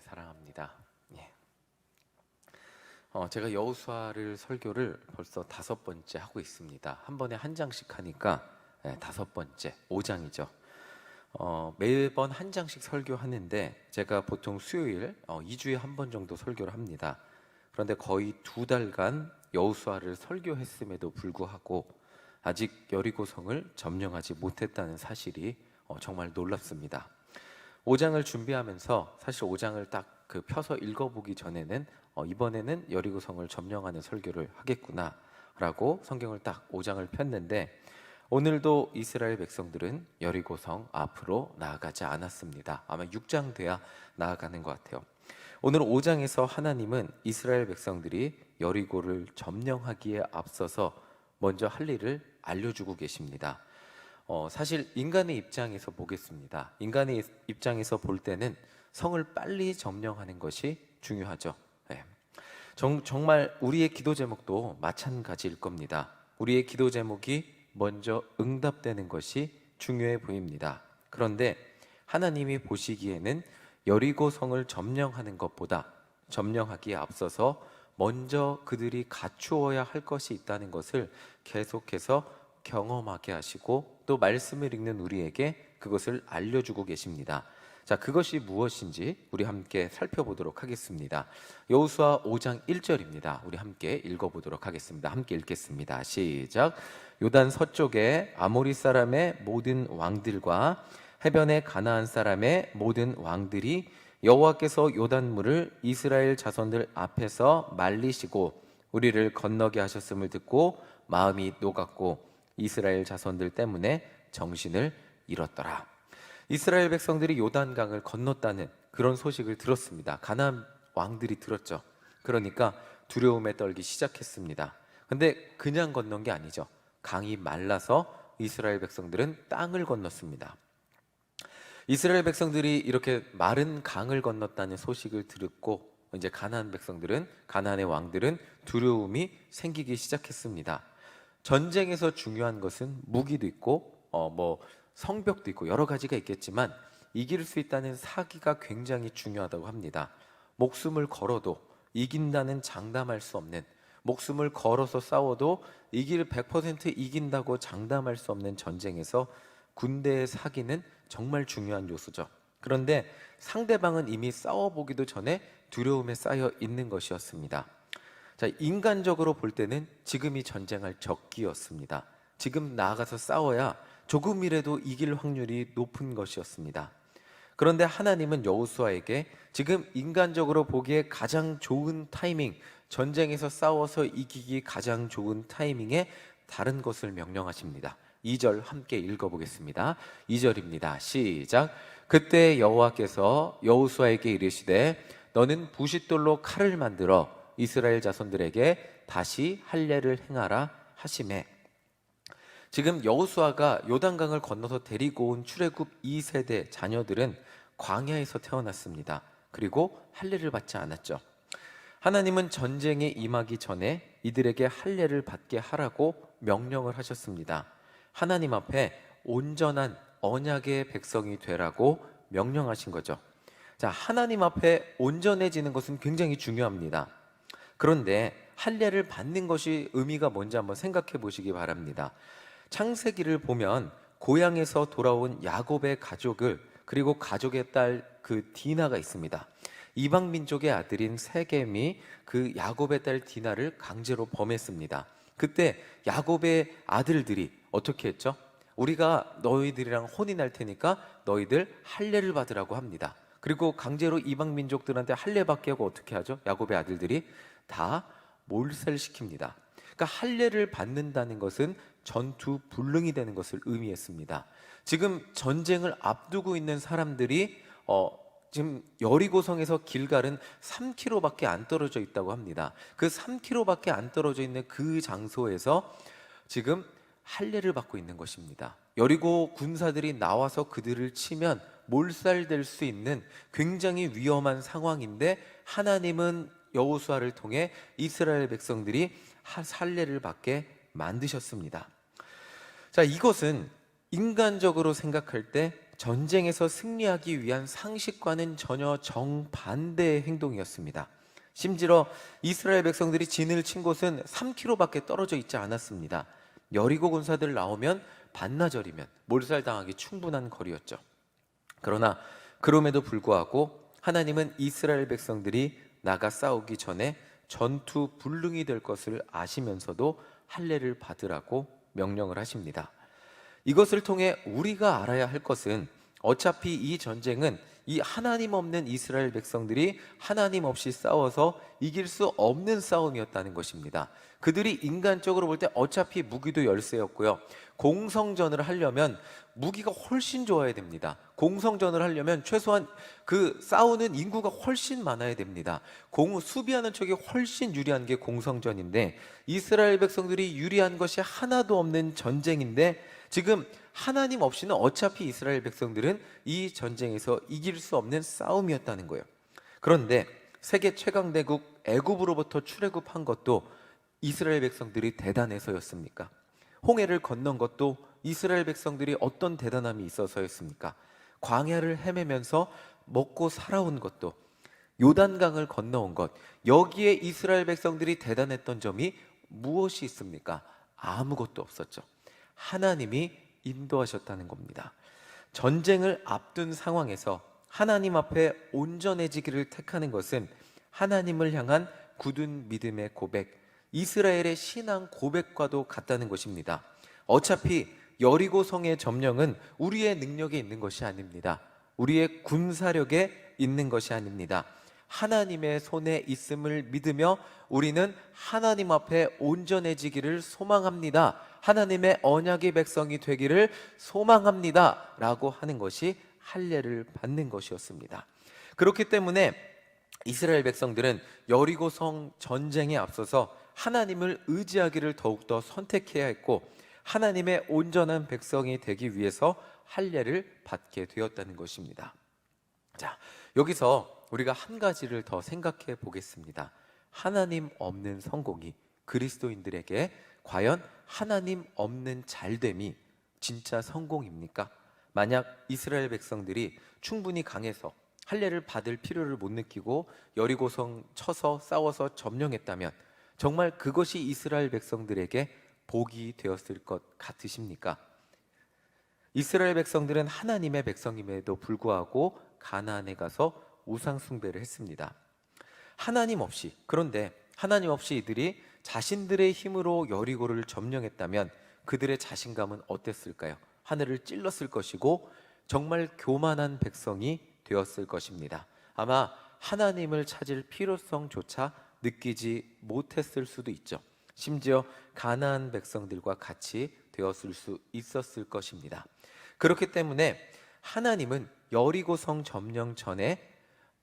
사랑합니다. 예. 제가 여호수아를 설교를 벌써 5번째 하고 있습니다. 한 번에 한 장씩 하니까 5번째, 5장이죠. 매번 한 장씩 설교하는데 제가 보통 수요일 2주에 한 번 정도 설교를 합니다. 그런데 거의 2달간 여호수아를 설교했음에도 불구하고 아직 여리고성을 점령하지 못했다는 사실이 정말 놀랍습니다. 5장을 준비하면서 사실 5장을 딱 펴서 읽어보기 전에는 이번에는 여리고성을 점령하는 설교를 하겠구나 라고 성경을 딱 5장을 폈는데, 오늘도 이스라엘 백성들은 여리고성 앞으로 나아가지 않았습니다. 아마 6장 돼야 나아가는 것 같아요. 오늘 5장에서 하나님은 이스라엘 백성들이 여리고를 점령하기에 앞서서 먼저 할 일을 알려주고 계십니다. 사실 인간의 입장에서 보겠습니다. 인간의 입장에서 볼 때는 성을 빨리 점령하는 것이 중요하죠. 네. 정말 우리의 기도 제목도 마찬가지일 겁니다. 우리의 기도 제목이 먼저 응답되는 것이 중요해 보입니다. 그런데 하나님이 보시기에는 여리고 성을 점령하는 것보다 점령하기에 앞서서 먼저 그들이 갖추어야 할 것이 있다는 것을 계속해서 경험하게 하시고 또 말씀을 읽는 우리에게 그것을 알려주고 계십니다. 자, 그것이 무엇인지 우리 함께 살펴보도록 하겠습니다. 여호수아 5장 1절입니다. 우리 함께 읽어보도록 하겠습니다. 함께 읽겠습니다. 시작. 요단 서쪽에 아모리 사람의 모든 왕들과 해변의 가나안 사람의 모든 왕들이 여호와께서 요단물을 이스라엘 자손들 앞에서 말리시고 우리를 건너게 하셨음을 듣고 마음이 녹았고 이스라엘 자손들 때문에 정신을 잃었더라. 이스라엘 백성들이 요단강을 건넜다는 그런 소식을 들었습니다. 가나안 왕들이 들었죠. 그러니까 두려움에 떨기 시작했습니다. 근데 그냥 건넌 게 아니죠. 강이 말라서 이스라엘 백성들은 땅을 건넜습니다. 이스라엘 백성들이 이렇게 마른 강을 건넜다는 소식을 듣고 이제 가나안 백성들은, 가나안의 왕들은 두려움이 생기기 시작했습니다. 전쟁에서 중요한 것은 무기도 있고 성벽도 있고 여러 가지가 있겠지만 이길 수 있다는 사기가 굉장히 중요하다고 합니다. 목숨을 걸어도 이긴다는 장담할 수 없는, 목숨을 걸어서 싸워도 100% 이긴다고 장담할 수 없는 전쟁에서 군대의 사기는 정말 중요한 요소죠. 그런데 상대방은 이미 싸워보기도 전에 두려움에 쌓여 있는 것이었습니다. 자, 인간적으로 볼 때는 지금이 전쟁할 적기였습니다. 지금 나아가서 싸워야 조금이라도 이길 확률이 높은 것이었습니다. 그런데 하나님은 여호수아에게 지금 인간적으로 보기에 가장 좋은 타이밍, 전쟁에서 싸워서 이기기 가장 좋은 타이밍에 다른 것을 명령하십니다. 2절 함께 읽어보겠습니다. 2절입니다. 시작. 그때 여호와께서 여호수아에게 이르시되 너는 부싯돌로 칼을 만들어 이스라엘 자손들에게 다시 할례를 행하라 하시매. 지금 여호수아가 요단강을 건너서 데리고 온 출애굽 2세대 자녀들은 광야에서 태어났습니다. 그리고 할례를 받지 않았죠. 하나님은 전쟁에 임하기 전에 이들에게 할례를 받게 하라고 명령을 하셨습니다. 하나님 앞에 온전한 언약의 백성이 되라고 명령하신 거죠. 자, 하나님 앞에 온전해지는 것은 굉장히 중요합니다. 그런데 할례를 받는 것이 의미가 뭔지 한번 생각해 보시기 바랍니다. 창세기를 보면 고향에서 돌아온 야곱의 가족을, 그리고 가족의 딸 그 디나가 있습니다. 이방 민족의 아들인 세겜이 그 야곱의 딸 디나를 강제로 범했습니다. 그때 야곱의 아들들이 어떻게 했죠? 우리가 너희들이랑 혼인할 테니까 너희들 할례를 받으라고 합니다. 그리고 강제로 이방 민족들한테 할례 받게 하고 어떻게 하죠? 야곱의 아들들이 다 몰살시킵니다. 그러니까 할례를 받는다는 것은 전투 불능이 되는 것을 의미했습니다. 지금 전쟁을 앞두고 있는 사람들이 지금 여리고성에서 길갈은 3km밖에 안 떨어져 있다고 합니다. 그 3km밖에 안 떨어져 있는 그 장소에서 지금 할례를 받고 있는 것입니다. 여리고 군사들이 나와서 그들을 치면 몰살될 수 있는 굉장히 위험한 상황인데 하나님은 여호수아를 통해 이스라엘 백성들이 할례를 받게 만드셨습니다. 자, 이것은 인간적으로 생각할 때 전쟁에서 승리하기 위한 상식과는 전혀 정반대의 행동이었습니다. 심지어 이스라엘 백성들이 진을 친 곳은 3km밖에 떨어져 있지 않았습니다. 여리고 군사들 나오면 반나절이면 몰살당하기 충분한 거리였죠. 그러나 그럼에도 불구하고 하나님은 이스라엘 백성들이 나가 싸우기 전에 전투 불능이 될 것을 아시면서도 할례를 받으라고 명령을 하십니다. 이것을 통해 우리가 알아야 할 것은 어차피 이 전쟁은 이 하나님 없는 이스라엘 백성들이 하나님 없이 싸워서 이길 수 없는 싸움이었다는 것입니다. 그들이 인간적으로 볼 때 어차피 무기도 열세였고요. 공성전을 하려면 무기가 훨씬 좋아야 됩니다. 공성전을 하려면 최소한 그 싸우는 인구가 훨씬 많아야 됩니다. 수비하는 쪽이 훨씬 유리한 게 공성전인데 이스라엘 백성들이 유리한 것이 하나도 없는 전쟁인데 지금 하나님 없이는 어차피 이스라엘 백성들은 이 전쟁에서 이길 수 없는 싸움이었다는 거예요. 그런데 세계 최강대국 애굽으로부터 출애굽한 것도 이스라엘 백성들이 대단해서였습니까? 홍해를 건넌 것도 이스라엘 백성들이 어떤 대단함이 있어서였습니까? 광야를 헤매면서 먹고 살아온 것도, 요단강을 건너온 것, 여기에 이스라엘 백성들이 대단했던 점이 무엇이 있습니까? 아무것도 없었죠. 하나님이 인도하셨다는 겁니다. 전쟁을 앞둔 상황에서 하나님 앞에 온전해지기를 택하는 것은 하나님을 향한 굳은 믿음의 고백, 이스라엘의 신앙 고백과도 같다는 것입니다. 어차피 여리고 성의 점령은 우리의 능력에 있는 것이 아닙니다. 우리의 군사력에 있는 것이 아닙니다. 하나님의 손에 있음을 믿으며 우리는 하나님 앞에 온전해지기를 소망합니다. 하나님의 언약의 백성이 되기를 소망합니다 라고 하는 것이 할례를 받는 것이었습니다. 그렇기 때문에 이스라엘 백성들은 여리고 성 전쟁에 앞서서 하나님을 의지하기를 더욱더 선택해야 했고 하나님의 온전한 백성이 되기 위해서 할례를 받게 되었다는 것입니다. 자, 여기서 우리가 한 가지를 더 생각해 보겠습니다. 하나님 없는 성공이 그리스도인들에게 과연 하나님 없는 잘됨이 진짜 성공입니까? 만약 이스라엘 백성들이 충분히 강해서 할례를 받을 필요를 못 느끼고 여리고성 쳐서 싸워서 점령했다면 정말 그것이 이스라엘 백성들에게 복이 되었을 것 같으십니까? 이스라엘 백성들은 하나님의 백성임에도 불구하고 가나안에 가서 우상 숭배를 했습니다. 그런데 하나님 없이 이들이 자신들의 힘으로 여리고를 점령했다면 그들의 자신감은 어땠을까요? 하늘을 찔렀을 것이고 정말 교만한 백성이 되었을 것입니다. 아마 하나님을 찾을 필요성조차 느끼지 못했을 수도 있죠. 심지어 가나안 백성들과 같이 되었을 수 있었을 것입니다. 그렇기 때문에 하나님은 여리고성 점령 전에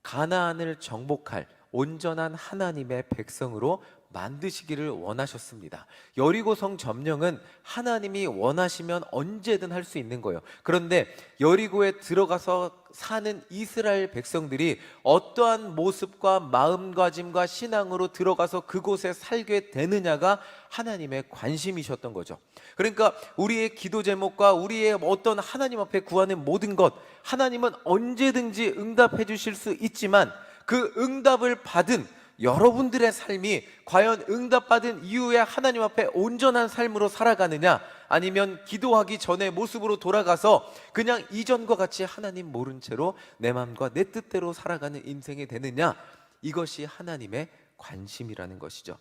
가나안을 정복할 온전한 하나님의 백성으로 만드시기를 원하셨습니다. 여리고성 점령은 하나님이 원하시면 언제든 할 수 있는 거예요. 그런데 여리고에 들어가서 사는 이스라엘 백성들이 어떠한 모습과 마음가짐과 신앙으로 들어가서 그곳에 살게 되느냐가 하나님의 관심이셨던 거죠. 그러니까 우리의 기도 제목과 우리의 어떤 하나님 앞에 구하는 모든 것, 하나님은 언제든지 응답해 주실 수 있지만 그 응답을 받은 여러분들의 삶이 과연 응답받은 이후에 하나님 앞에 온전한 삶으로 살아가느냐, 아니면 기도하기 전의 모습으로 돌아가서 그냥 이전과 같이 하나님 모른 채로 내 마음과 내 뜻대로 살아가는 인생이 되느냐, 이것이 하나님의 관심이라는 것이죠.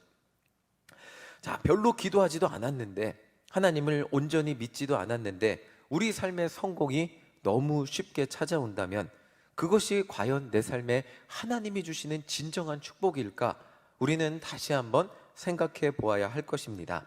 자, 별로 기도하지도 않았는데, 하나님을 온전히 믿지도 않았는데 우리 삶의 성공이 너무 쉽게 찾아온다면 그것이 과연 내 삶에 하나님이 주시는 진정한 축복일까? 우리는 다시 한번 생각해 보아야 할 것입니다.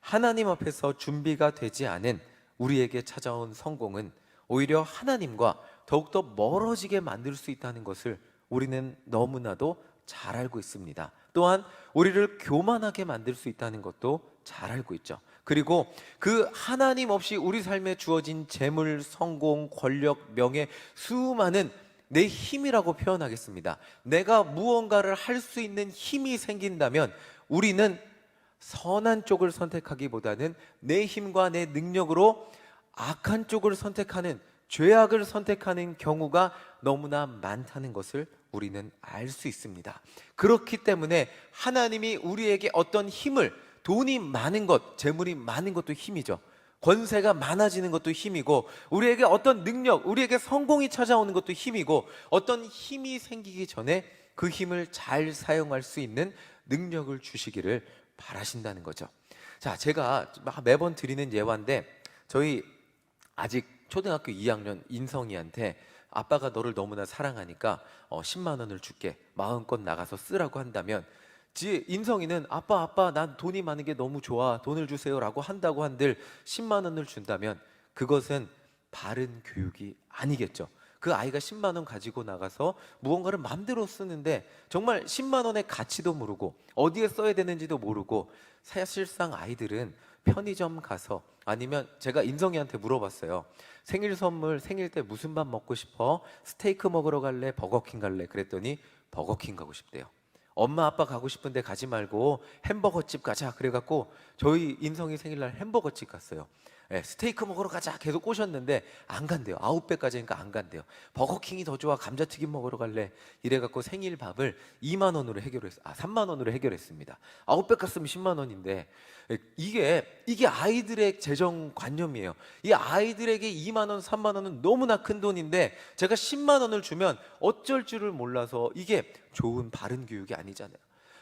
하나님 앞에서 준비가 되지 않은 우리에게 찾아온 성공은 오히려 하나님과 더욱더 멀어지게 만들 수 있다는 것을 우리는 너무나도 잘 알고 있습니다. 또한 우리를 교만하게 만들 수 있다는 것도 잘 알고 있죠. 그리고 그 하나님 없이 우리 삶에 주어진 재물, 성공, 권력, 명예, 수많은 내 힘이라고 표현하겠습니다. 내가 무언가를 할 수 있는 힘이 생긴다면 우리는 선한 쪽을 선택하기보다는 내 힘과 내 능력으로 악한 쪽을 선택하는 죄악을 선택하는 경우가 너무나 많다는 것을 우리는 알 수 있습니다. 그렇기 때문에 하나님이 우리에게 어떤 힘을, 돈이 많은 것, 재물이 많은 것도 힘이죠. 권세가 많아지는 것도 힘이고, 우리에게 어떤 능력, 우리에게 성공이 찾아오는 것도 힘이고, 어떤 힘이 생기기 전에 그 힘을 잘 사용할 수 있는 능력을 주시기를 바라신다는 거죠. 자, 제가 매번 드리는 예화인데, 저희 아직 초등학교 2학년 인성이한테 아빠가 너를 너무나 사랑하니까 10만 원을 줄게, 마음껏 나가서 쓰라고 한다면, 인성이는 아빠 난 돈이 많은 게 너무 좋아, 돈을 주세요 라고 한다고 한들 10만 원을 준다면 그것은 바른 교육이 아니겠죠. 그 아이가 10만 원 가지고 나가서 무언가를 마음대로 쓰는데 정말 10만 원의 가치도 모르고 어디에 써야 되는지도 모르고, 사실상 아이들은 편의점 가서, 아니면 제가 인성이한테 물어봤어요. 생일 선물, 생일 때 무슨 밥 먹고 싶어? 스테이크 먹으러 갈래? 버거킹 갈래? 그랬더니 버거킹 가고 싶대요. 엄마 아빠 가고 싶은데 가지 말고 햄버거집 가자 그래갖고 저희 인성이 생일날 햄버거집 갔어요. 스테이크 먹으러 가자 계속 꼬셨는데 안 간대요. 아웃백까지니까 안 간대요. 버거킹이 더 좋아, 감자튀김 먹으러 갈래, 이래갖고 생일 밥을 2만 원으로 3만 원으로 해결했습니다. 아웃백 갔으면 10만 원인데, 이게 아이들의 재정관념이에요. 이 아이들에게 2만 원, 3만 원은 너무나 큰 돈인데 제가 10만 원을 주면 어쩔 줄을 몰라서, 이게 좋은 바른 교육이 아니잖아요.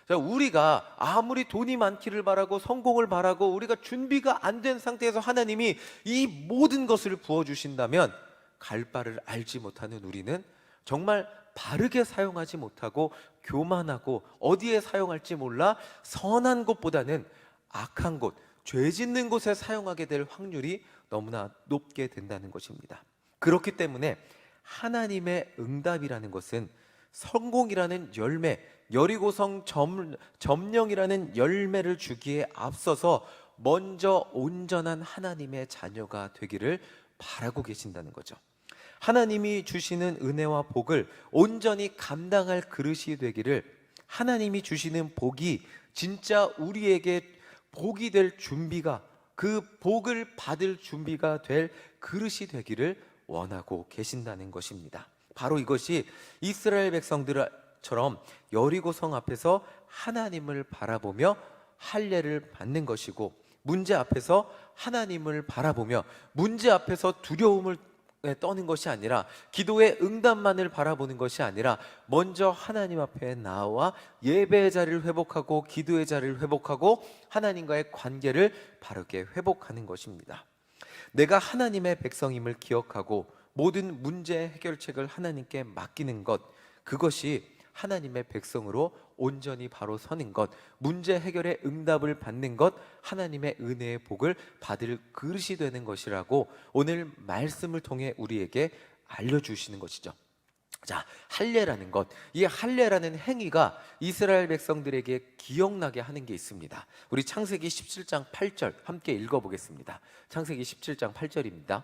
자, 우리가 아무리 돈이 많기를 바라고 성공을 바라고 우리가 준비가 안 된 상태에서 하나님이 이 모든 것을 부어주신다면, 갈 바를 알지 못하는 우리는 정말 바르게 사용하지 못하고 교만하고 어디에 사용할지 몰라 선한 곳보다는 악한 곳, 죄 짓는 곳에 사용하게 될 확률이 너무나 높게 된다는 것입니다. 그렇기 때문에 하나님의 응답이라는 것은 성공이라는 열매, 여리고성 점령이라는 열매를 주기에 앞서서 먼저 온전한 하나님의 자녀가 되기를 바라고 계신다는 거죠. 하나님이 주시는 은혜와 복을 온전히 감당할 그릇이 되기를, 하나님이 주시는 복이 진짜 우리에게 복이 될 준비가, 그 복을 받을 준비가 될 그릇이 되기를 원하고 계신다는 것입니다. 바로 이것이 이스라엘 백성들처럼 여리고성 앞에서 하나님을 바라보며 할례를 받는 것이고, 문제 앞에서 하나님을 바라보며 문제 앞에서 두려움을 떠는 것이 아니라, 기도의 응답만을 바라보는 것이 아니라 먼저 하나님 앞에 나와 예배의 자리를 회복하고 기도의 자리를 회복하고 하나님과의 관계를 바르게 회복하는 것입니다. 내가 하나님의 백성임을 기억하고 모든 문제 해결책을 하나님께 맡기는 것, 그것이 하나님의 백성으로 온전히 바로 서는 것, 문제 해결의 응답을 받는 것, 하나님의 은혜의 복을 받을 그릇이 되는 것이라고 오늘 말씀을 통해 우리에게 알려주시는 것이죠. 자, 할례라는 것, 이 할례라는 행위가 이스라엘 백성들에게 기억나게 하는 게 있습니다. 우리 창세기 17장 8절 함께 읽어보겠습니다. 창세기 17장 8절입니다.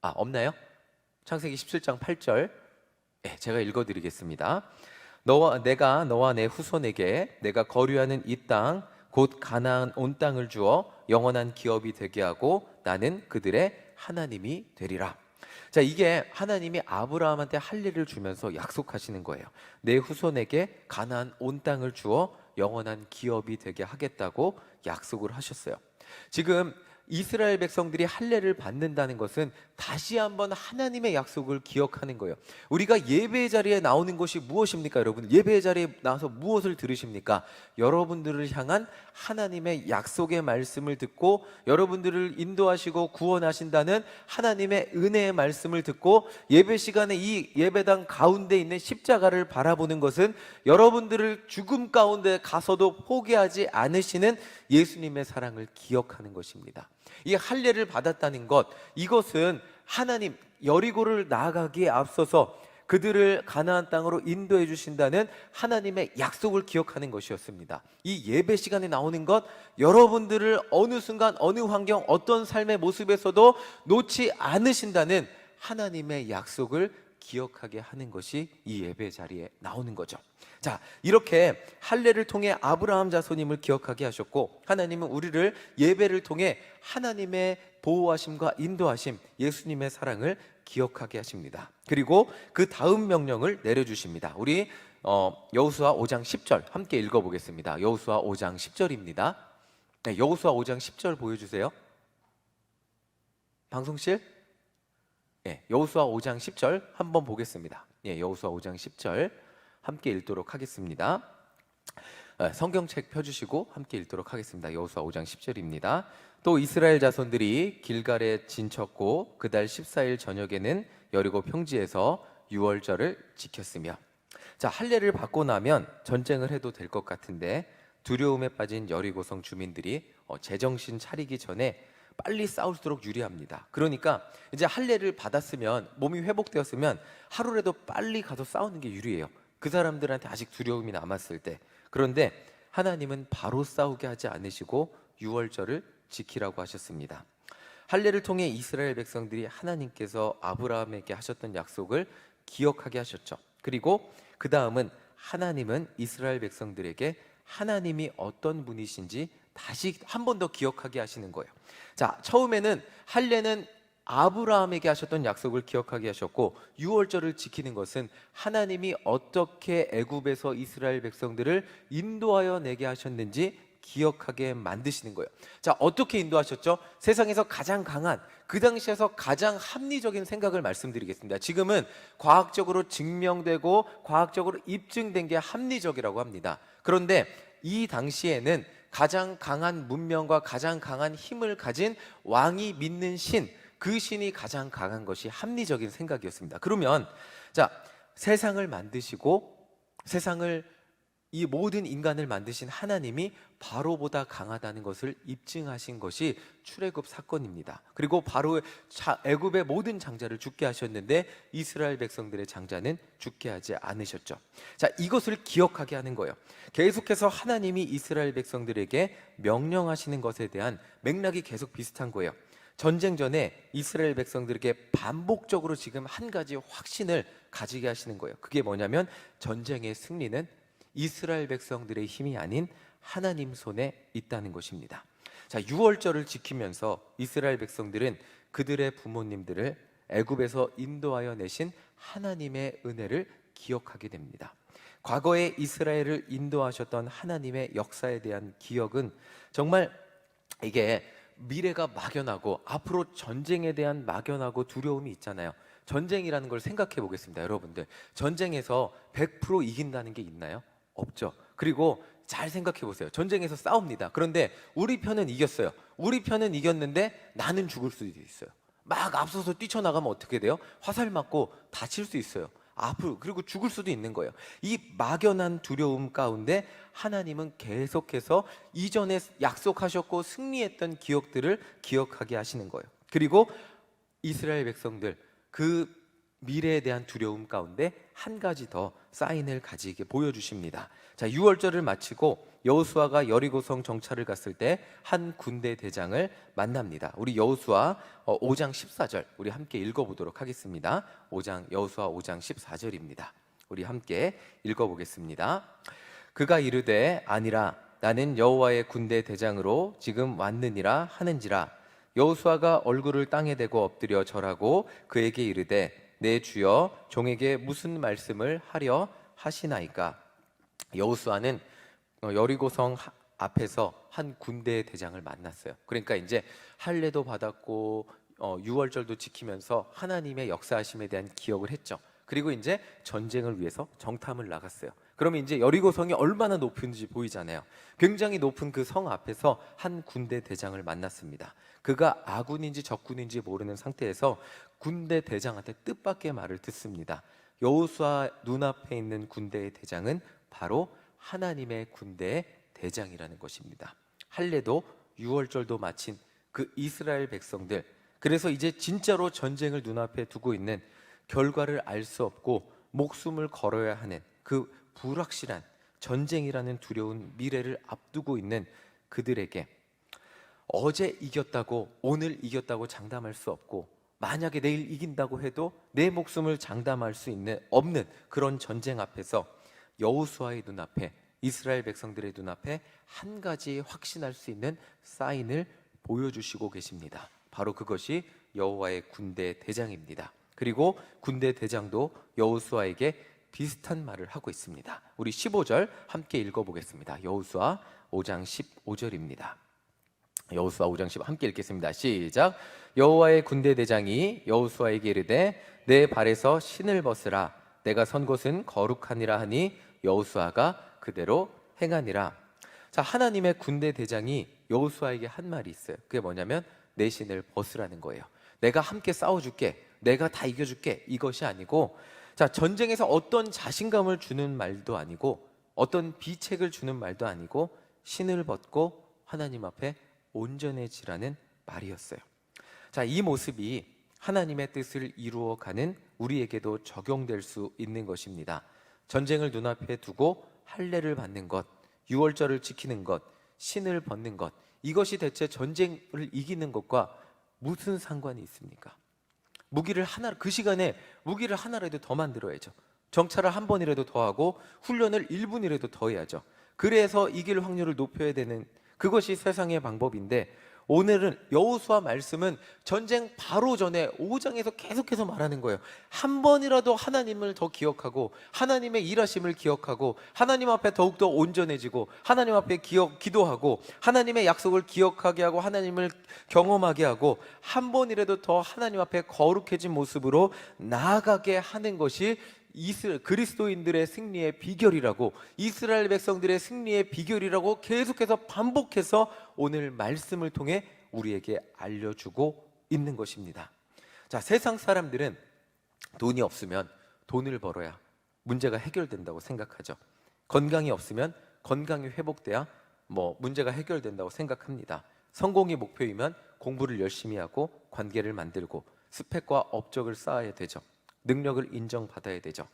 없나요? 창세기 17장 8절, 제가 읽어드리겠습니다. 내가 너와 내 후손에게 내가 거류하는 이 땅 곧 가나안 온 땅을 주어 영원한 기업이 되게 하고 나는 그들의 하나님이 되리라. 자, 이게 하나님이 아브라함한테 할례를 주면서 약속하시는 거예요. 내 후손에게 가나안 온 땅을 주어 영원한 기업이 되게 하겠다고 약속을 하셨어요. 지금 이스라엘 백성들이 할례를 받는다는 것은 다시 한번 하나님의 약속을 기억하는 거예요. 우리가 예배의 자리에 나오는 것이 무엇입니까? 여러분, 예배의 자리에 나와서 무엇을 들으십니까? 여러분들을 향한 하나님의 약속의 말씀을 듣고 여러분들을 인도하시고 구원하신다는 하나님의 은혜의 말씀을 듣고, 예배 시간에 이 예배당 가운데 있는 십자가를 바라보는 것은 여러분들을 죽음 가운데 가서도 포기하지 않으시는 예수님의 사랑을 기억하는 것입니다. 이 할례를 받았다는 것, 이것은 하나님 여리고를 나아가기에 앞서서 그들을 가나안 땅으로 인도해 주신다는 하나님의 약속을 기억하는 것이었습니다. 이 예배 시간에 나오는 것, 여러분들을 어느 순간 어느 환경 어떤 삶의 모습에서도 놓지 않으신다는 하나님의 약속을 기억하게 하는 것이 이 예배 자리에 나오는 거죠. 자, 이렇게 할례를 통해 아브라함 자손임을 기억하게 하셨고, 하나님은 우리를 예배를 통해 하나님의 보호하심과 인도하심, 예수님의 사랑을 기억하게 하십니다. 그리고 그 다음 명령을 내려주십니다. 우리 여호수아 5장 10절 함께 읽어보겠습니다. 여호수아 5장 10절입니다. 네, 여호수아 5장 10절 보여주세요. 방송실? 예, 여호수아 5장 10절 한번 보겠습니다. 예, 여호수아 5장 10절 함께 읽도록 하겠습니다. 성경책 펴주시고 함께 읽도록 하겠습니다. 여호수아 5장 10절입니다. 또 이스라엘 자손들이 길갈에 진쳤고 그달 14일 저녁에는 여리고 평지에서 유월절을 지켰으며. 자, 할례를 받고 나면 전쟁을 해도 될 것 같은데 두려움에 빠진 여리고성 주민들이 제정신 차리기 전에 빨리 싸울수록 유리합니다. 그러니까 이제 할례를 받았으면, 몸이 회복되었으면 하루라도 빨리 가서 싸우는 게 유리해요. 그 사람들한테 아직 두려움이 남았을 때. 그런데 하나님은 바로 싸우게 하지 않으시고 유월절을 지키라고 하셨습니다. 할례를 통해 이스라엘 백성들이 하나님께서 아브라함에게 하셨던 약속을 기억하게 하셨죠. 그리고 그 다음은 하나님은 이스라엘 백성들에게 하나님이 어떤 분이신지 다시 한 번 더 기억하게 하시는 거예요. 자, 처음에는 할례는 아브라함에게 하셨던 약속을 기억하게 하셨고, 유월절을 지키는 것은 하나님이 어떻게 애굽에서 이스라엘 백성들을 인도하여 내게 하셨는지 기억하게 만드시는 거예요. 자, 어떻게 인도하셨죠? 세상에서 가장 강한, 그 당시에서 가장 합리적인 생각을 말씀드리겠습니다. 지금은 과학적으로 증명되고 과학적으로 입증된 게 합리적이라고 합니다. 그런데 이 당시에는 가장 강한 문명과 가장 강한 힘을 가진 왕이 믿는 신, 그 신이 가장 강한 것이 합리적인 생각이었습니다. 그러면 자, 세상을 만드시고 세상을, 이 모든 인간을 만드신 하나님이 바로보다 강하다는 것을 입증하신 것이 출애굽 사건입니다. 그리고 바로 애굽의 모든 장자를 죽게 하셨는데 이스라엘 백성들의 장자는 죽게 하지 않으셨죠. 자, 이것을 기억하게 하는 거예요. 계속해서 하나님이 이스라엘 백성들에게 명령하시는 것에 대한 맥락이 계속 비슷한 거예요. 전쟁 전에 이스라엘 백성들에게 반복적으로 지금 한 가지 확신을 가지게 하시는 거예요. 그게 뭐냐면 전쟁의 승리는 이스라엘 백성들의 힘이 아닌 하나님 손에 있다는 것입니다. 자, 유월절을 지키면서 이스라엘 백성들은 그들의 부모님들을 애굽에서 인도하여 내신 하나님의 은혜를 기억하게 됩니다. 과거에 이스라엘을 인도하셨던 하나님의 역사에 대한 기억은 정말, 이게 미래가 막연하고 앞으로 전쟁에 대한 막연하고 두려움이 있잖아요. 전쟁이라는 걸 생각해 보겠습니다. 여러분들, 전쟁에서 100% 이긴다는 게 있나요? 없죠. 그리고 잘 생각해 보세요. 전쟁에서 싸웁니다. 그런데 우리 편은 이겼어요. 우리 편은 이겼는데 나는 죽을 수도 있어요. 막 앞서서 뛰쳐나가면 어떻게 돼요? 화살 맞고 다칠 수 있어요. 앞으로, 그리고 죽을 수도 있는 거예요. 이 막연한 두려움 가운데 하나님은 계속해서 이전에 약속하셨고 승리했던 기억들을 기억하게 하시는 거예요. 그리고 이스라엘 백성들, 그 미래에 대한 두려움 가운데 한 가지 더 사인을 가지게 보여주십니다. 자, 유월절을 마치고 여호수아가 여리고성 정찰을 갔을 때 한 군대 대장을 만납니다. 우리 여호수아 5장 14절 우리 함께 읽어보도록 하겠습니다. 여호수아 5장 14절입니다. 우리 함께 읽어보겠습니다. 그가 이르되 아니라 나는 여호와의 군대 대장으로 지금 왔느니라 하는지라. 여호수아가 얼굴을 땅에 대고 엎드려 절하고 그에게 이르되 내 주여 종에게 무슨 말씀을 하려 하시나이까. 여호수아는 여리고성 앞에서 한 군대 대장을 만났어요. 그러니까 이제 할례도 받았고 유월절도 지키면서 하나님의 역사하심에 대한 기억을 했죠. 그리고 이제 전쟁을 위해서 정탐을 나갔어요. 그러면 이제 여리고성이 얼마나 높은지 보이잖아요. 굉장히 높은 그 성 앞에서 한 군대 대장을 만났습니다. 그가 아군인지 적군인지 모르는 상태에서 군대 대장한테 뜻밖의 말을 듣습니다. 여호수아 눈앞에 있는 군대의 대장은 바로 하나님의 군대의 대장이라는 것입니다. 할례도 유월절도 마친 그 이스라엘 백성들, 그래서 이제 진짜로 전쟁을 눈앞에 두고 있는, 결과를 알 수 없고 목숨을 걸어야 하는 그 불확실한 전쟁이라는 두려운 미래를 앞두고 있는 그들에게 어제 이겼다고 오늘 이겼다고 장담할 수 없고 만약에 내일 이긴다고 해도 내 목숨을 장담할 수 없는 그런 전쟁 앞에서 여호수아의 눈앞에, 이스라엘 백성들의 눈앞에 한 가지 확신할 수 있는 사인을 보여주시고 계십니다. 바로 그것이 여호와의 군대 대장입니다. 그리고 군대 대장도 여호수아에게 비슷한 말을 하고 있습니다. 우리 15절 함께 읽어보겠습니다. 여호수아 5장 15절입니다. 여호수아 5장 10 함께 읽겠습니다. 시작. 여호와의 군대 대장이 여호수아에게 이르되 내 발에서 신을 벗으라. 내가 선 곳은 거룩하니라 하니 여호수아가 그대로 행하니라. 자, 하나님의 군대 대장이 여호수아에게 한 말이 있어요. 그게 뭐냐면 내 신을 벗으라는 거예요. 내가 함께 싸워줄게, 내가 다 이겨줄게, 이것이 아니고, 자, 전쟁에서 어떤 자신감을 주는 말도 아니고 어떤 비책을 주는 말도 아니고 신을 벗고 하나님 앞에 온전해지라는 말이었어요. 자, 이 모습이 하나님의 뜻을 이루어가는 우리에게도 적용될 수 있는 것입니다. 전쟁을 눈앞에 두고 할례를 받는 것, 유월절을 지키는 것, 신을 벗는 것, 이것이 대체 전쟁을 이기는 것과 무슨 상관이 있습니까? 무기를 하나, 그 시간에 무기를 하나라도 더 만들어야죠. 정찰을 한 번이라도 더 하고 훈련을 1분이라도 더 해야죠. 그래서 이길 확률을 높여야 되는, 그것이 세상의 방법인데, 오늘은 여호수아 말씀은 전쟁 바로 전에 5장에서 계속해서 말하는 거예요. 한 번이라도 하나님을 더 기억하고 하나님의 일하심을 기억하고 하나님 앞에 더욱더 온전해지고 하나님 앞에 기도하고 하나님의 약속을 기억하게 하고 하나님을 경험하게 하고 한 번이라도 더 하나님 앞에 거룩해진 모습으로 나아가게 하는 것이 그리스도인들의 승리의 비결이라고, 이스라엘 백성들의 승리의 비결이라고 계속해서 반복해서 오늘 말씀을 통해 우리에게 알려주고 있는 것입니다. 자, 세상 사람들은 돈이 없으면 돈을 벌어야 문제가 해결된다고 생각하죠. 건강이 없으면 건강이 회복돼야 문제가 해결된다고 생각합니다. 성공이 목표이면 공부를 열심히 하고 관계를 만들고 스펙과 업적을 쌓아야 되죠. 능력을 인정받아야 되죠.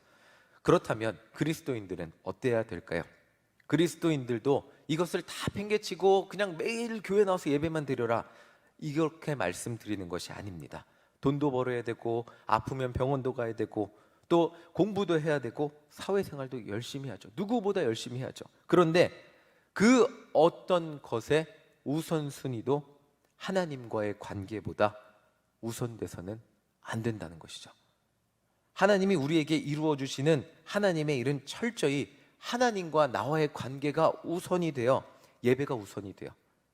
그렇다면 그리스도인들은 어때야 될까요? 그리스도인들도 이것을 다 팽개치고 그냥 매일 교회 나와서 예배만 드려라, 이렇게 말씀드리는 것이 아닙니다. 돈도 벌어야 되고 아프면 병원도 가야 되고 또 공부도 해야 되고 사회생활도 열심히 하죠. 누구보다 열심히 해야죠. 그런데 그 어떤 것의 우선순위도 하나님과의 관계보다 우선돼서는 안 된다는 것이죠. 하나님이 우리에게 이루어 주시는 하나님의 일은 철저히 하나님과 나와의 관계가 우선이 되어 예배가 우선이 돼요.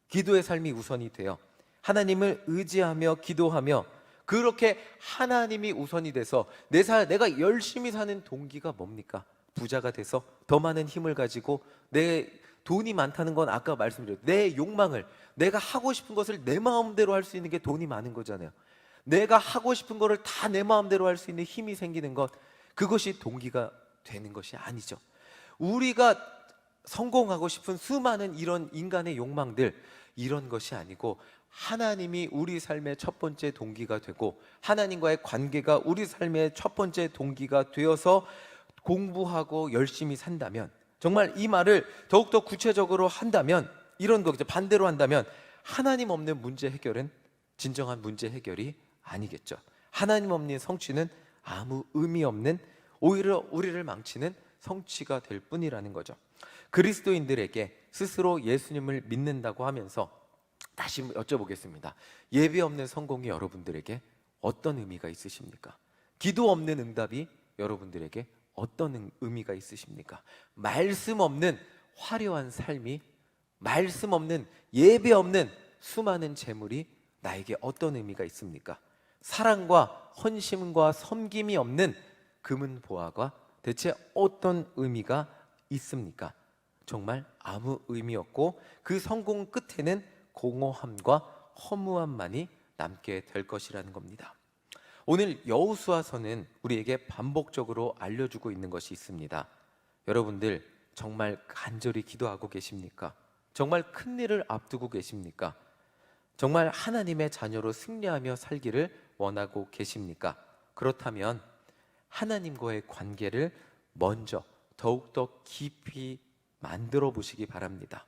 기도의 삶이 우선이 돼요. 하나님을 의지하며 기도하며 그렇게 하나님이 우선이 돼서 내가 열심히 사는 동기가 뭡니까? 부자가 돼서 더 많은 힘을 가지고 내 돈이 많다는 건 아까 말씀드렸죠. 내 욕망을, 내가 하고 싶은 것을 내 마음대로 할 수 있는 게 돈이 많은 거잖아요. 내가 하고 싶은 거를 다 내 마음대로 할 수 있는 힘이 생기는 것, 그것이 동기가 되는 것이 아니죠. 우리가 성공하고 싶은 수많은 이런 인간의 욕망들, 이런 것이 아니고 하나님이 우리 삶의 첫 번째 동기가 되고 하나님과의 관계가 우리 삶의 첫 번째 동기가 되어서 공부하고 열심히 산다면, 정말 이 말을 더욱더 구체적으로 한다면, 이런 거 반대로 한다면 하나님 없는 문제 해결은 진정한 문제 해결이 아니겠죠. 하나님 없는 성취는 아무 의미 없는, 오히려 우리를 망치는 성취가 될 뿐이라는 거죠. 그리스도인들에게 스스로 예수님을 믿는다고 하면서 다시 여쭤보겠습니다. 예배 없는 성공이 여러분들에게 어떤 의미가 있으십니까? 기도 없는 응답이 여러분들에게 어떤 의미가 있으십니까? 말씀 없는 화려한 삶이, 말씀 없는, 예배 없는 수많은 재물이 나에게 어떤 의미가 있습니까? 사랑과 헌심과 섬김이 없는 금은 보화가 대체 어떤 의미가 있습니까? 정말 아무 의미 없고 그 성공 끝에는 공허함과 허무함만이 남게 될 것이라는 겁니다. 오늘 여호수아서는 우리에게 반복적으로 알려주고 있는 것이 있습니다. 여러분들 정말 간절히 기도하고 계십니까? 정말 큰 일을 앞두고 계십니까? 정말 하나님의 자녀로 승리하며 살기를 원하고 계십니까? 그렇다면 하나님과의 관계를 먼저 더욱더 깊이 만들어 보시기 바랍니다.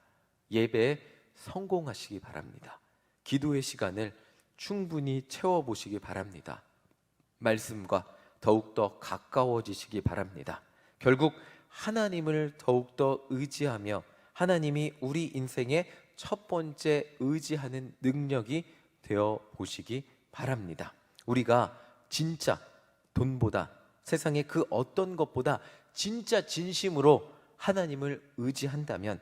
예배에 성공하시기 바랍니다. 기도의 시간을 충분히 채워보시기 바랍니다. 말씀과 더욱더 가까워지시기 바랍니다. 결국 하나님을 더욱더 의지하며 하나님이 우리 인생의 첫 번째 의지하는 능력이 되어 보시기 바랍니다. 우리가 진짜 돈보다 세상의 그 어떤 것보다 진짜 진심으로 하나님을 의지한다면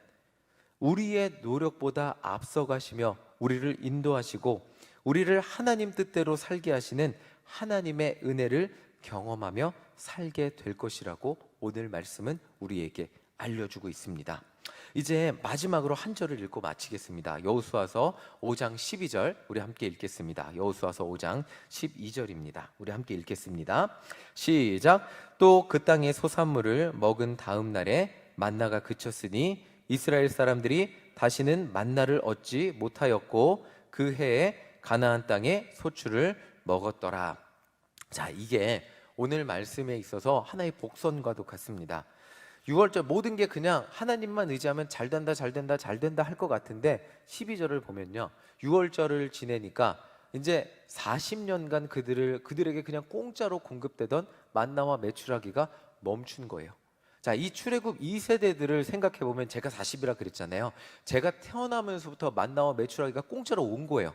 우리의 노력보다 앞서가시며 우리를 인도하시고 우리를 하나님 뜻대로 살게 하시는 하나님의 은혜를 경험하며 살게 될 것이라고 오늘 말씀은 우리에게 알려주고 있습니다. 이제 마지막으로 한 절을 읽고 마치겠습니다. 여호수아서 5장 12절 우리 함께 읽겠습니다. 여호수아서 5장 12절입니다. 우리 함께 읽겠습니다. 시작. 또 그 땅의 소산물을 먹은 다음 날에 만나가 그쳤으니 이스라엘 사람들이 다시는 만나를 얻지 못하였고 그 해에 가나안 땅의 소출을 먹었더라. 자, 이게 오늘 말씀에 있어서 하나의 복선과도 같습니다. 6월절 모든 게 그냥 하나님만 의지하면 잘 된다 할 것 같은데 12절을 보면요, 6월절을 지내니까 이제 40년간 그들에게 그냥 공짜로 공급되던 만나와 메추라기가 멈춘 거예요. 자, 이 출애굽 2세대들을 생각해 보면 제가 40이라 그랬잖아요. 제가 태어나면서부터 만나와 메추라기가 공짜로 온 거예요.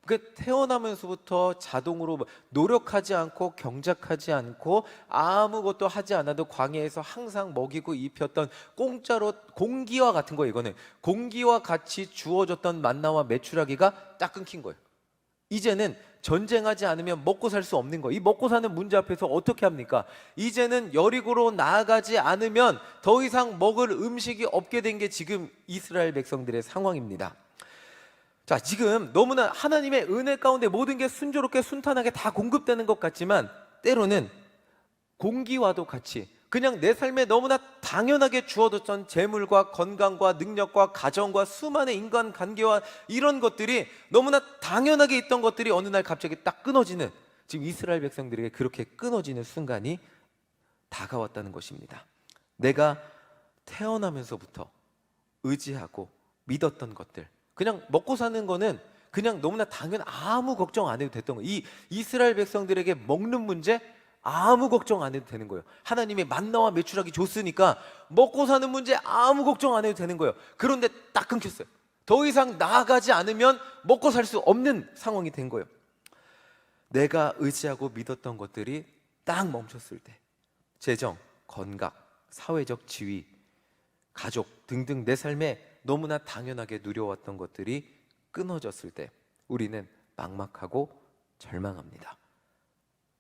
그 태어나면서부터 자동으로 노력하지 않고 경작하지 않고 아무것도 하지 않아도 광야에서 항상 먹이고 입혔던 공짜로 공기와 같은 거예요. 이거는 공기와 같이 주어졌던 만나와 메추라기가 딱 끊긴 거예요. 이제는 전쟁하지 않으면 먹고 살 수 없는 거예요. 이 먹고 사는 문제 앞에서 어떻게 합니까? 이제는 여리고로 나아가지 않으면 더 이상 먹을 음식이 없게 된 게 지금 이스라엘 백성들의 상황입니다. 자, 지금 너무나 하나님의 은혜 가운데 모든 게 순조롭게 순탄하게 다 공급되는 것 같지만 때로는 공기와도 같이 그냥 내 삶에 너무나 당연하게 주어졌던 재물과 건강과 능력과 가정과 수많은 인간관계와 이런 것들이 너무나 당연하게 있던 것들이 어느 날 갑자기 딱 끊어지는, 지금 이스라엘 백성들에게 그렇게 끊어지는 순간이 다가왔다는 것입니다. 내가 태어나면서부터 의지하고 믿었던 것들, 그냥 먹고 사는 거는 그냥 너무나 당연, 아무 걱정 안 해도 됐던 거예요. 이 이스라엘 백성들에게 먹는 문제 아무 걱정 안 해도 되는 거예요. 하나님의 만나와 메추라기 줬으니까 먹고 사는 문제 아무 걱정 안 해도 되는 거예요. 그런데 딱 끊겼어요. 더 이상 나아가지 않으면 먹고 살 수 없는 상황이 된 거예요. 내가 의지하고 믿었던 것들이 딱 멈췄을 때, 재정, 건강, 사회적 지위, 가족 등등 내 삶에 너무나 당연하게 누려왔던 것들이 끊어졌을 때 우리는 막막하고 절망합니다.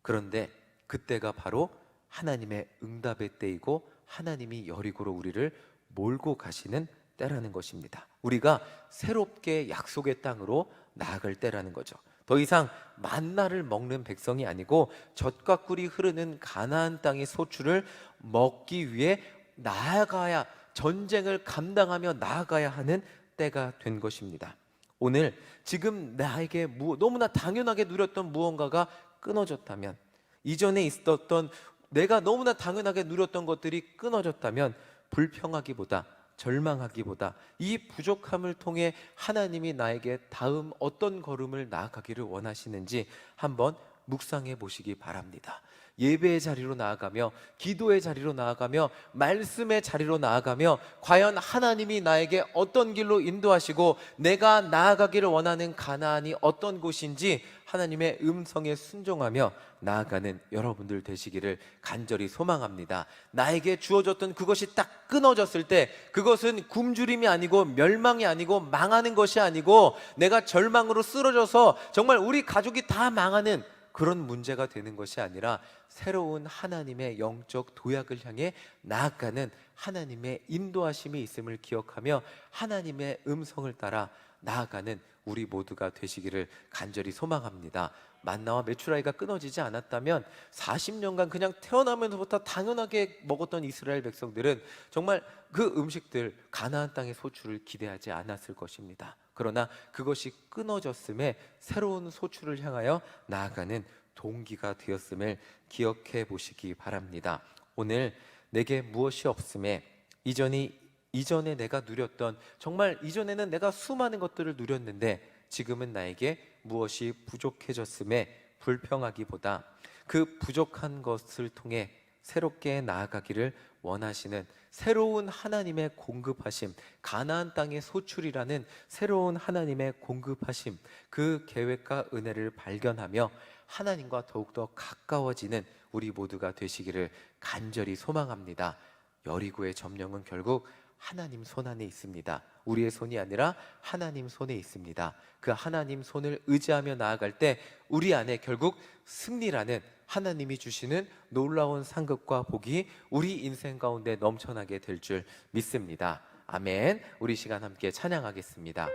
그런데 그때가 바로 하나님의 응답의 때이고 하나님이 여리고로 우리를 몰고 가시는 때라는 것입니다. 우리가 새롭게 약속의 땅으로 나아갈 때라는 거죠. 더 이상 만나를 먹는 백성이 아니고 젖과 꿀이 흐르는 가나안 땅의 소출을 먹기 위해 나아가야, 전쟁을 감당하며 나아가야 하는 때가 된 것입니다. 오늘 지금 나에게 너무나 당연하게 누렸던 무언가가 끊어졌다면, 이전에 있었던 내가 너무나 당연하게 누렸던 것들이 끊어졌다면 불평하기보다 절망하기보다 이 부족함을 통해 하나님이 나에게 다음 어떤 걸음을 나아가기를 원하시는지 한번 묵상해 보시기 바랍니다. 예배의 자리로 나아가며 기도의 자리로 나아가며 말씀의 자리로 나아가며 과연 하나님이 나에게 어떤 길로 인도하시고 내가 나아가기를 원하는 가나안이 어떤 곳인지 하나님의 음성에 순종하며 나아가는 여러분들 되시기를 간절히 소망합니다. 나에게 주어졌던 그것이 딱 끊어졌을 때 그것은 굶주림이 아니고 멸망이 아니고 망하는 것이 아니고 내가 절망으로 쓰러져서 정말 우리 가족이 다 망하는 그런 문제가 되는 것이 아니라 새로운 하나님의 영적 도약을 향해 나아가는 하나님의 인도하심이 있음을 기억하며 하나님의 음성을 따라 나아가는 우리 모두가 되시기를 간절히 소망합니다. 만나와 메추라기가 끊어지지 않았다면 40년간 그냥 태어나면서부터 당연하게 먹었던 이스라엘 백성들은 정말 그 음식들, 가나안 땅의 소출을 기대하지 않았을 것입니다. 그러나 그것이 끊어졌음에 새로운 소출을 향하여 나아가는 동기가 되었음을 기억해 보시기 바랍니다. 오늘 내게 무엇이 없음에 이전에 내가 누렸던, 정말 이전에는 내가 수많은 것들을 누렸는데 지금은 나에게 무엇이 부족해졌음에 불평하기보다 그 부족한 것을 통해 새롭게 나아가기를 원하시는 새로운 하나님의 공급하심, 가나안 땅의 소출이라는 새로운 하나님의 공급하심, 그 계획과 은혜를 발견하며 하나님과 더욱더 가까워지는 우리 모두가 되시기를 간절히 소망합니다. 여리고의 점령은 결국 하나님 손 안에 있습니다. 우리의 손이 아니라 하나님 손에 있습니다. 그 하나님 손을 의지하며 나아갈 때 우리 안에 결국 승리라는 하나님이 주시는 놀라운 상급과 복이 우리 인생 가운데 넘쳐나게 될 줄 믿습니다. 아멘. 우리 시간 함께 찬양하겠습니다.